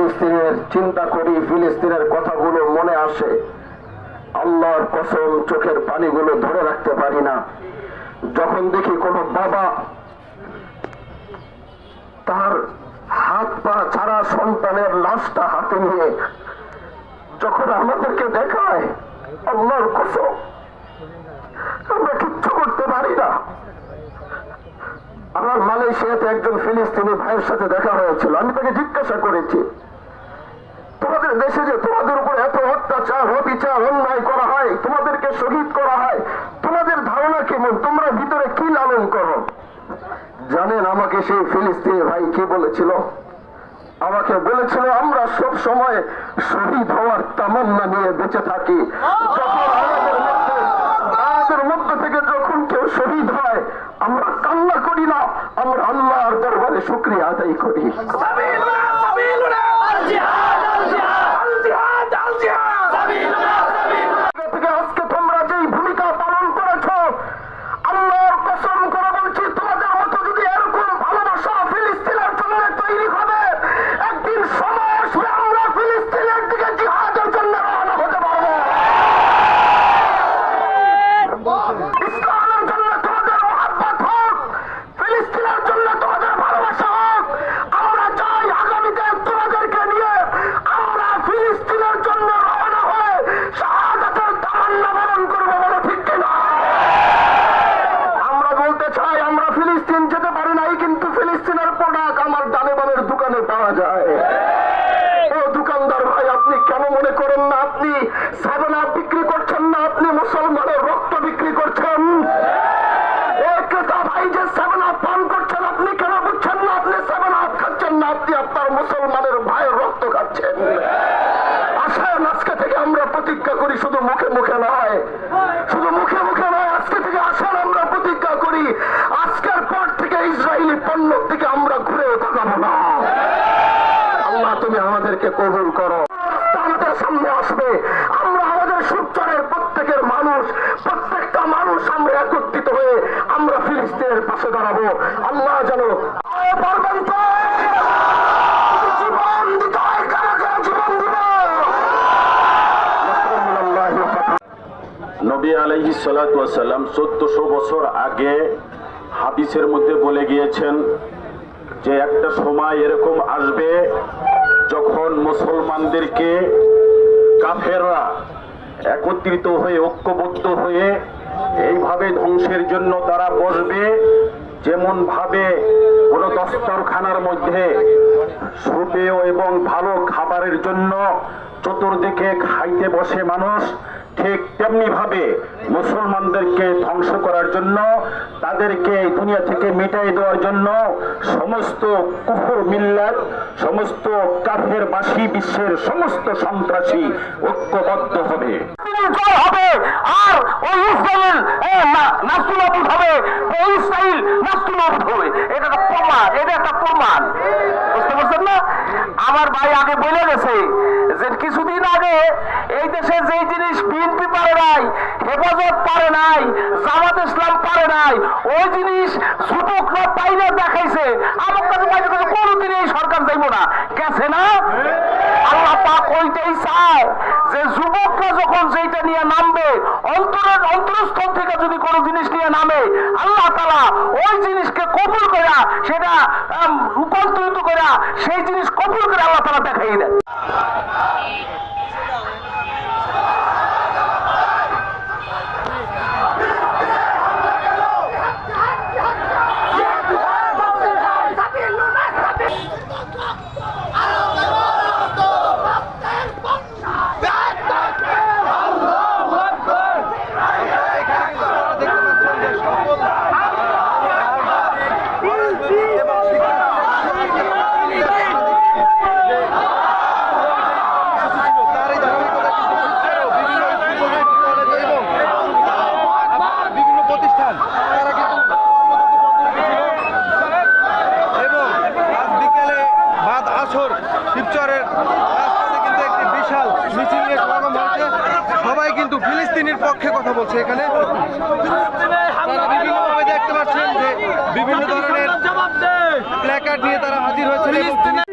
ফিলিস্তিনের চিন্তা করি, ফিলিস্তিনের কথাগুলো মনে আসে, আল্লাহর কসম চোখের পানিগুলো ধরে রাখতে পারি না। যখন দেখি কোনো বাবা তার হাত পা ছাড়া সন্তানের লাশটা হাতে নিয়ে যখন আমাদেরকে দেখায়, আল্লাহর কসম আমরা কিচ্ছু করতে পারি না। আমার মালয়েশিয়াতে একজন ফিলিস্তিনি ভাইয়ের সাথে দেখা হয়েছিল। আমি তাকে জিজ্ঞাসা করেছি, তোমাদের দেশে যে তোমাদের উপর এত অত্যাচার, অবিচার, অন্যায় করা হয়, তোমাদেরকে শহীদ করা হয়, তোমাদের ধারণা কেমন, তোমরা ভিতরে কি লালন করো? জানেন আমাকে সেই ফিলিস্তিনি ভাই কি বলেছিল? আমাকে বলেছিল, আমরা সব সময় শহীদ হওয়ার তামান্না নিয়ে বেঁচে থাকি। যখন আমাদের মধ্য থেকে যখন কেউ শহীদ হয়, আমরা কান্না করি না, আমরা আল্লাহর দরবারে শুকরিয়া আদায় করি। আজকে তোমরা যেই ভূমিকা পালন করেছ, আল্লাহর কসম করে বলছি, তোমাদের মতো যদি এরকম ভালোবাসা ফিলিস্তিনের জন্য তৈরি হবে, একদিন সময় আসবে আমরা ফিলিস্তিনের দিকে জিহাদের জন্য রওনা হতে পারবো। ইসলামের জন্য তোমাদের মহাব্বত হোক, ফিলিস্তিনের জন্য তোমাদের ভালোবাসা হোক। আমরা চাই আগামীতে তোমাদেরকে নিয়ে আমরা ফিলিস্তিনের জন্য রওনা হয়ে শাহাদাতের তামান্না পালন করবো, বলো ঠিক কিনা? আমরা বলতে চাই, আমরা ফিলিস্তিন যেতে পারি নাই, কিন্তু ফিলিস্তিনের প্রোডাক্ট আমার ডানে বামের দোকানে পাওয়া যায়। ও দোকানদার ভাই, আপনি কেন মনে করেন না আপনি 7 আপ বিক্রি করছেন না, আপনি মুসলমানের রক্ত বিক্রি করছেন? ক্রেতা ভাই যে 7 আপ পান করছেন, আপনি কেন বুঝছেন না আপনি 7 আপ খাচ্ছেন না, আপনি আপনার মুসলমানের ভাইয়ের রক্ত খাচ্ছেন। আসেন আজকে থেকে আমরা প্রতিজ্ঞা করি, শুধু মুখে মুখে নয়, শুধু মুখে মুখে নয়, আজকে থেকে আসেন আমরা প্রতিজ্ঞা করি, আজকের পর থেকে ইসরায়েলি পণ্য থেকে আমরা ঘুরেও তাকাবো না। আল্লাহ তুমি আমাদেরকে কবুল করো। আমাদের সামনে আসবে, আমরা আমাদের শিবচরের প্রত্যেকের মানুষ, প্রত্যেকটা মানুষ আমরা একত্রিত হয়ে আমরা ফিলিস্তিনের পাশে দাঁড়াবো। আল্লাহ যেন পারবেন তো জীবন দিতে হয়, কারাকে জীবন দিব। নবী আলাইহিস সালাতু ওয়াস সালাম 1400 বছর আগে হাদিসের মধ্যে বলে গিয়েছেন যে একটা সময় এরকম আসবে যখন মুসলমানদেরকে কাফেররা একত্রিত হয়ে, ঐক্যবদ্ধ হয়ে এইভাবে ধ্বংসের জন্য তারা বসবে, যেমন ভাবে কোন দস্তরখানার মধ্যে সুপেয় এবং ভালো খাবারের জন্য চতুর্দিকে খাইতে বসে মানুষ, ঠিক তেমনি ভাবে মুসলমানদেরকে ধ্বংস করার জন্য, তাদেরকে দুনিয়া থেকে মিটাই দেওয়ার জন্য সমস্ত কুফর মিল্লাত, সমস্ত কাফেরবাসী, বিশ্বের সমস্ত সন্ত্রাসী ঐক্যবদ্ধ হবে হবে। আর ওই ইসরায়েল নাস্তুনাবুদ হবে, ওই ইসরায়েল নাস্তুনাবুদ হবে। এটা একটা প্রমাণ, এটা একটা প্রমাণ। বুঝতে পারছেন না? আমার ভাই আগে বলে গেছে যে কিছুদিন আগে এই দেশে যেই জিনিস বিএনপি পারে নাই, হেফাজত পারে নাই, জামাত ইসলাম পারে নাই, ওই জিনিস যুবকরা পাইলে দেখাইছে। আমার কাছে বাইরে কাছে কোনোদিন এই সরকার যাইব না, গেছে না? আল্লাহ পাক ওইটাই চায় যে যুবকরা যখন যেটা নিয়ে নামবে, অন্তরস্থল থেকে যদি কোনো জিনিস নিয়ে নামে, আল্লাহ তাআলা ওই জিনিসকে কবুল করে, সেটা রূপান্তরিত করে, সেই জিনিস কবুল করে আল্লাহ তাআলা দেখাই দেন। শিবচরের রাস্তাতে কিন্তু একটি বিশাল মিছিল নিয়ে সমাগম হচ্ছে। সবাই কিন্তু ফিলিস্তিনের পক্ষে কথা বলছে। এখানে তারা বিভিন্নভাবে দেখতে পাচ্ছেন যে বিভিন্ন ধরনের প্ল্যাকার্ড নিয়ে তারা হাজির হয়েছে।